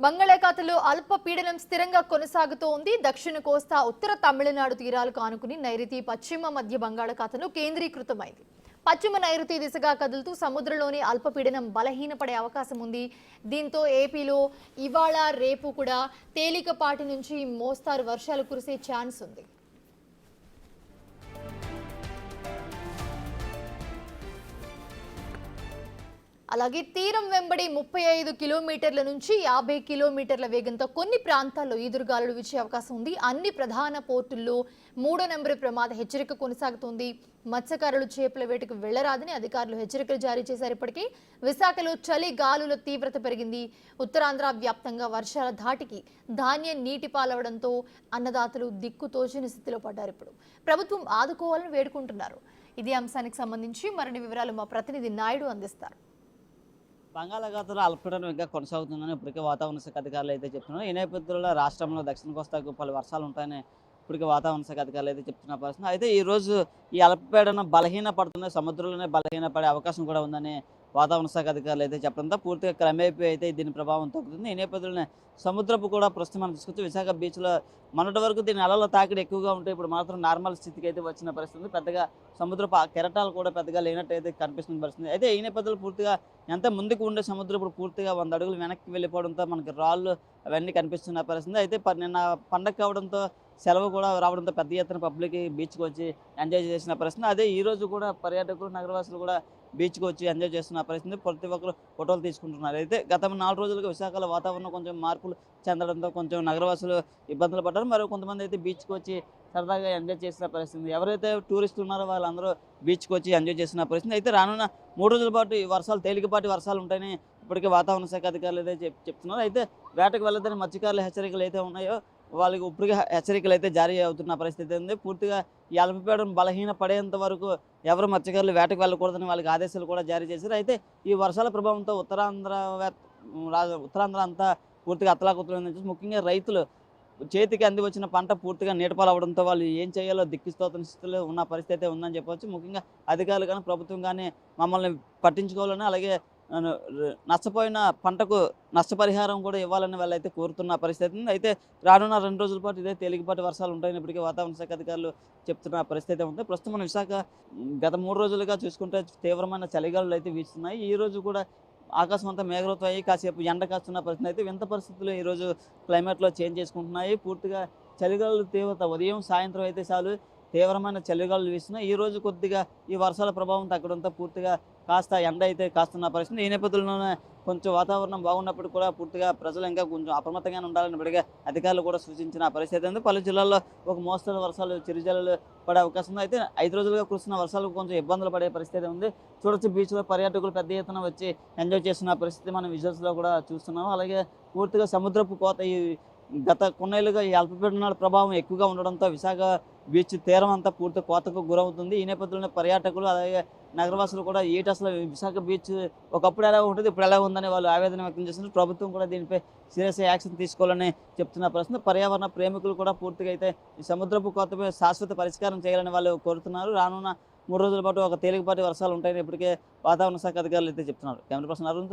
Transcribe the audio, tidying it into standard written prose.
బంగాళాఖాతంలో అల్పపీడనం స్థిరంగా కొనసాగుతూ ఉంది. దక్షిణ కోస్తా, ఉత్తర తమిళనాడు తీరాలకు ఆనుకుని నైరుతి పశ్చిమ మధ్య బంగాళాఖాతంలో కేంద్రీకృతమైంది. పశ్చిమ నైరుతి దిశగా కదులుతూ సముద్రంలోని అల్పపీడనం బలహీనపడే అవకాశం ఉంది. దీంతో ఏపీలో ఇవాళ రేపు కూడా తేలికపాటి నుంచి మోస్తారు వర్షాలు కురిసే ఛాన్స్ ఉంది. అలాగే తీరం వెంబడి 35 కిలోమీటర్ల నుంచి 50 కిలోమీటర్ల వేగంతో కొన్ని ప్రాంతాల్లో ఈదురుగాలులు వీచే అవకాశం ఉంది. అన్ని ప్రధాన పోర్టుల్లో 3వ నెంబర్ ప్రమాద హెచ్చరిక కొనసాగుతోంది. మత్స్యకారులు చేపల వేటకు వెళ్లరాదని అధికారులు హెచ్చరికలు జారీ చేశారు. ఇప్పటికీ విశాఖలో చలి గాలుల తీవ్రత పెరిగింది. ఉత్తరాంధ్ర వ్యాప్తంగా వర్షాల ధాటికి ధాన్యం నీటి పాలవడంతో అన్నదాతలు దిక్కుతోచని స్థితిలో పడ్డారు. ఇప్పుడు ప్రభుత్వం ఆదుకోవాలని వేడుకుంటున్నారు. ఇదే అంశానికి సంబంధించి మరిన్ని వివరాలు మా ప్రతినిధి నాయుడు అందిస్తారు. బంగాళాఖాతంలో అల్పపీడనం ఇంకా కొనసాగుతుందని ఇప్పటికే వాతావరణ శాఖ అధికారులు అయితే చెప్తున్నారు. ఈ నేపథ్యంలో రాష్ట్రంలో దక్షిణ కోస్తాకు పలు వర్షాలు ఉంటాయని ఇప్పటికే వాతావరణ శాఖ అధికారులు అయితే చెప్తున్న పరిస్థితి. అయితే ఈ రోజు ఈ అల్పపీడనం బలహీనపడుతుంది, సముద్రంలోనే బలహీనపడే అవకాశం కూడా ఉందని వాతావరణ శాఖ అధికారులు అయితే చెప్పడంతో పూర్తిగా క్రమేపీ అయితే దీని ప్రభావం తగ్గుతుంది. ఈ నేపథ్యంలోనే సముద్రపు కూడా ప్రస్తుతం మనం తీసుకొచ్చి విశాఖ బీచ్లో మొన్నటి వరకు దీని అలల తాకిడి ఎక్కువగా ఉంటే ఇప్పుడు మాత్రం నార్మల్ స్థితికి అయితే వచ్చిన పరిస్థితి. పెద్దగా సముద్రపు కెరటాలు కూడా పెద్దగా లేనట్టు అయితే కనిపిస్తున్న పరిస్థితి. అయితే ఈ నేపథ్యంలో పూర్తిగా ఎంత ముందుకు ఉండే సముద్రం ఇప్పుడు పూర్తిగా 100 అడుగులు వెనక్కి వెళ్ళిపోవడంతో మనకి రాళ్ళు అవన్నీ కనిపిస్తున్న పరిస్థితి. అయితే నిన్న పండగ కావడంతో సెలవు కూడా రావడంతో పెద్ద ఎత్తున పబ్లిక్ బీచ్కి వచ్చి ఎంజాయ్ చేసిన పరిస్థితి. అదే ఈ రోజు కూడా పర్యాటకులు నగరవాసులు కూడా బీచ్కి వచ్చి ఎంజాయ్ చేస్తున్న పరిస్థితి. ప్రతి ఒక్కరు ఫోటోలు తీసుకుంటున్నారు. అయితే గత 4 రోజులుగా విశాఖలో వాతావరణం కొంచెం మార్పులు చెందడంతో కొంచెం నగరవాసులు ఇబ్బందులు పడ్డారు. మరి కొంతమంది అయితే బీచ్కి వచ్చి సరదాగా ఎంజాయ్ చేసిన పరిస్థితి. ఎవరైతే టూరిస్టులు ఉన్నారో వాళ్ళందరూ బీచ్కి వచ్చి ఎంజాయ్ చేసిన పరిస్థితి. అయితే రానున్న 3 రోజుల పాటు ఈ వర్షాలు తేలికపాటి వర్షాలు ఉంటాయని ఇప్పటికే వాతావరణ శాఖ అధికారులు అయితే చెప్తున్నారు. అయితే వేటకు వెళ్ళొద్దని మత్స్యకారుల హెచ్చరికలు అయితే ఉన్నాయో వాళ్ళకి ఇప్పటికే హెచ్చరికలు అయితే జారీ అవుతున్న పరిస్థితి ఉంది. పూర్తిగా ఈ అల్పపీడనం బలహీన పడేంత వరకు ఎవరు మత్స్యకారులు వేటకు వెళ్ళకూడదని వాళ్ళకి ఆదేశాలు కూడా జారీ చేశారు. అయితే ఈ వర్షాల ప్రభావంతో ఉత్తరాంధ్ర అంతా పూర్తిగా అతలాకుతలం, ముఖ్యంగా రైతులు చేతికి అంది వచ్చిన పంట పూర్తిగా నీటపాలు అవడంతో వాళ్ళు ఏం చేయాలో దిక్కిస్తోతున్న స్థితిలో ఉన్న పరిస్థితి ఉందని చెప్పవచ్చు. ముఖ్యంగా అధికారులు కానీ ప్రభుత్వం కానీ మమ్మల్ని పట్టించుకోవాలని, అలాగే నష్టపోయిన పంటకు నష్టపరిహారం కూడా ఇవ్వాలని వాళ్ళైతే కోరుతున్న పరిస్థితి ఉంది. అయితే రానున్న 2 రోజుల పాటు ఇదే తేలికపాటి వర్షాలు ఉంటాయని ఇప్పటికీ వాతావరణ శాఖ అధికారులు చెప్తున్న పరిస్థితి ఉంది. ప్రస్తుతం మన విశాఖ గత 3 రోజులుగా చూసుకుంటే తీవ్రమైన చలిగాలులు అయితే వీస్తున్నాయి. ఈ రోజు కూడా ఆకాశం అంతా మేఘాలతో అయ్యి కాసేపు ఎండ కాస్తున్న పరిస్థితి. అయితే వింత పరిస్థితులు ఈరోజు క్లైమేట్లో చేంజ్ చేసుకుంటున్నాయి. పూర్తిగా చలిగాలుల తీవ్రత ఉదయం సాయంత్రం అయితే చాలు తీవ్రమైన చలిగాలులు వీస్తున్నాయి. ఈ రోజు కొద్దిగా ఈ వర్షాల ప్రభావం తగ్గడంతో పూర్తిగా కాస్త ఎండ అయితే కాస్తున్న పరిస్థితి. ఈ నేపథ్యంలోనే కొంచెం వాతావరణం బాగున్నప్పుడు కూడా పూర్తిగా ప్రజలు ఇంకా కొంచెం అప్రమత్తంగానే ఉండాలని ఇప్పటికే అధికారులు కూడా సూచించిన పరిస్థితి ఉంది. పలు జిల్లాల్లో ఒక మోస్తరు వర్షాలు, చిరుజల్లులు పడే అవకాశం ఉంది. అయితే 5 రోజులుగా కురుస్తున్న వర్షాలకు కొంచెం ఇబ్బందులు పడే పరిస్థితి ఉంది. చూడొచ్చు బీచ్లో పర్యాటకులు పెద్ద ఎత్తున వచ్చి ఎంజాయ్ చేస్తున్న పరిస్థితి మనం విజువల్స్లో కూడా చూస్తున్నాం. అలాగే పూర్తిగా సముద్రపు కోత ఈ గత కొన్నేళ్లుగా ఈ అల్పపీడనాల ప్రభావం ఎక్కువగా ఉండడంతో విశాఖ బీచ్ తీరం అంతా పూర్తి కోతకు గురవుతుంది. ఈ నేపథ్యంలో పర్యాటకులు అలాగే నగరవాసులు కూడా ఏంటి అసలు విశాఖ బీచ్ ఒకప్పుడు ఎలా ఉంటుంది, ఇప్పుడు ఎలా ఉందని వాళ్ళు ఆవేదన వ్యక్తం చేస్తున్నారు. ప్రభుత్వం కూడా దీనిపై సీరియస్ యాక్షన్ తీసుకోవాలని చెప్తున్న ప్రశ్న. పర్యావరణ ప్రేమికులు కూడా పూర్తిగా అయితే ఈ సముద్రపు కోతపై శాశ్వత పరిష్కారం చేయాలని వాళ్ళు కోరుతున్నారు. రానున్న 3 రోజుల పాటు ఒక తేలికపాటి వర్షాలు ఉంటాయని ఇప్పటికే వాతావరణ శాఖ అధికారులు అయితే చెప్తున్నారు. Camera person Arun